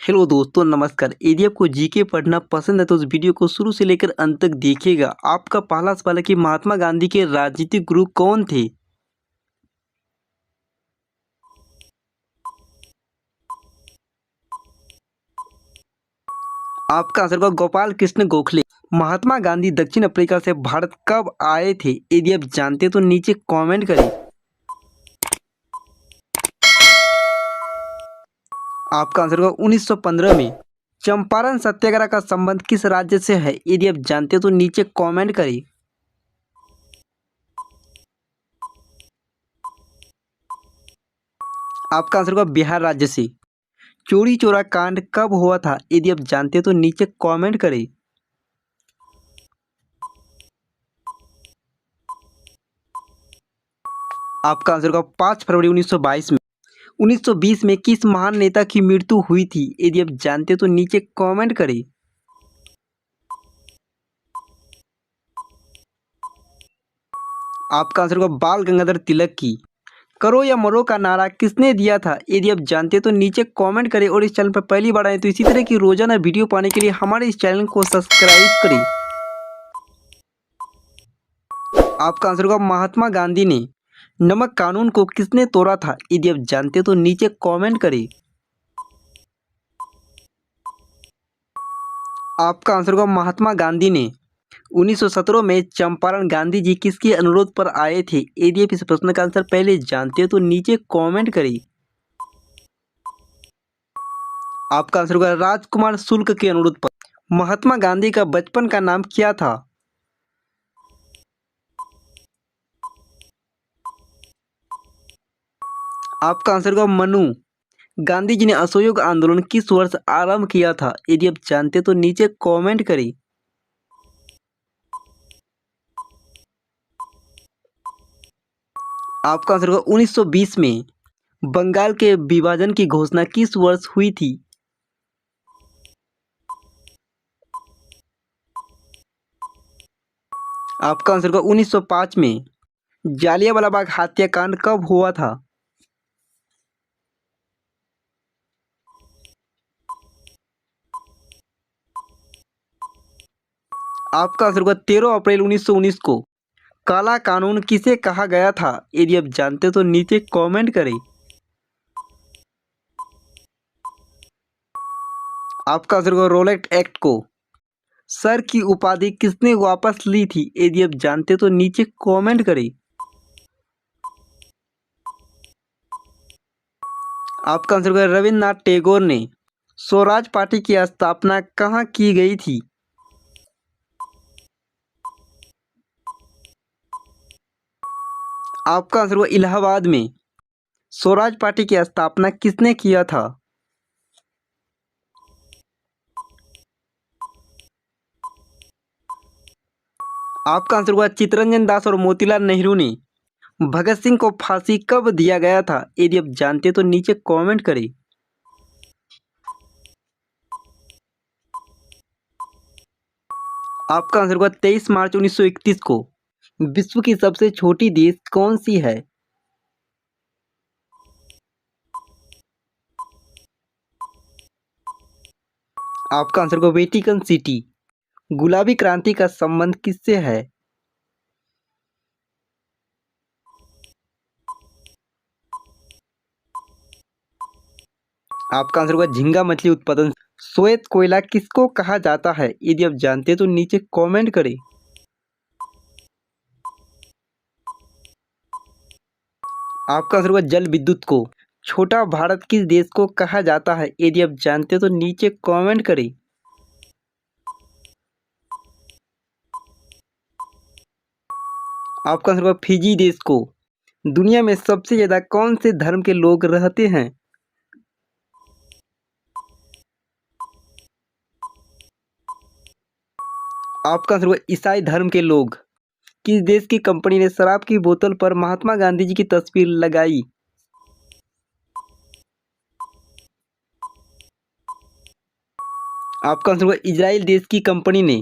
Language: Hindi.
हेलो दोस्तों, नमस्कार। यदि आपको जीके पढ़ना पसंद है तो उस वीडियो को शुरू से लेकर अंत तक देखिएगा। आपका पहला सवाल है कि महात्मा गांधी के राजनीतिक गुरु कौन थे? आपका आंसर होगा गोपाल कृष्ण गोखले। महात्मा गांधी दक्षिण अफ्रीका से भारत कब आए थे? यदि आप जानते हैं तो नीचे कमेंट करें। आपका आंसर होगा 1915 में। चंपारण सत्याग्रह का संबंध किस राज्य से है? यदि आप जानते हैं तो नीचे कमेंट करें। आपका आंसर होगा बिहार राज्य से। चोरी चोरा कांड कब हुआ था? यदि आप जानते हैं तो नीचे कमेंट करें। आपका आंसर होगा 5 फरवरी 1922 में। 1920 में किस महान नेता की मृत्यु हुई थी? यदि आप जानते हैं तो नीचे कमेंट करें। आपका आंसर होगा बाल गंगाधर तिलक की। करो या मरो का नारा किसने दिया था? यदि आप जानते हैं तो नीचे कमेंट करें और इस चैनल पर पहली बार आए तो इसी तरह की रोजाना वीडियो पाने के लिए हमारे इस चैनल को सब्सक्राइब करें। आपका आंसर होगा महात्मा गांधी ने। नमक कानून को किसने तोड़ा था? यदि आप जानते हैं तो नीचे कमेंट करें। आपका आंसर होगा महात्मा गांधी ने। 1917 में चंपारण गांधी जी किसके अनुरोध पर आए थे? यदि आप इस प्रश्न का आंसर पहले जानते हो तो नीचे कमेंट करें। आपका आंसर होगा राजकुमार शुक्ल के अनुरोध पर। महात्मा गांधी का बचपन का नाम क्या था? आपका आंसर होगा मनु। गांधी जी ने असहयोग आंदोलन किस वर्ष आरंभ किया था? यदि आप जानते तो नीचे कमेंट करें। आपका आंसर होगा 1920 में। बंगाल के विभाजन की घोषणा किस वर्ष हुई थी? आपका आंसर होगा 1905 में। जालियांवाला बाग हत्याकांड कब हुआ था? आपका आंसर होगा 13 अप्रैल 1919 को। काला कानून किसे कहा गया था? यदि आप जानते हो तो नीचे कमेंट करें। आपका आंसर होगा रोलेट एक्ट को। सर की उपाधि किसने वापस ली थी? यदि आप जानते हो तो नीचे कमेंट करें। आपका आंसर होगा रविन्द्रनाथ टैगोर ने। स्वराज पार्टी की स्थापना कहाँ की गई थी? आपका आंसर होगा इलाहाबाद में। स्वराज पार्टी की स्थापना किसने किया था? आपका आंसर होगा चित्तरंजन दास और मोतीलाल नेहरू ने। भगत सिंह को फांसी कब दिया गया था? यदि आप जानते तो नीचे कमेंट करें। आपका आंसर होगा 23 मार्च 1931 को। विश्व की सबसे छोटी देश कौन सी है? आपका आंसर होगा वेटिकन सिटी। गुलाबी क्रांति का संबंध किससे है? आपका आंसर होगा झींगा मछली उत्पादन। श्वेत कोयला किसको कहा जाता है? यदि आप जानते हैं तो नीचे कमेंट करें। आपका आंसर होगा जल विद्युत को। छोटा भारत किस देश को कहा जाता है? यदि आप जानते हैं तो नीचे कमेंट करें। आपका आंसर होगा फिजी देश को। दुनिया में सबसे ज्यादा कौन से धर्म के लोग रहते हैं? आपका आंसर होगा ईसाई धर्म के लोग। किस देश की कंपनी ने शराब की बोतल पर महात्मा गांधी जी की तस्वीर लगाई? आपका आंसर होगा इजराइल देश की कंपनी ने।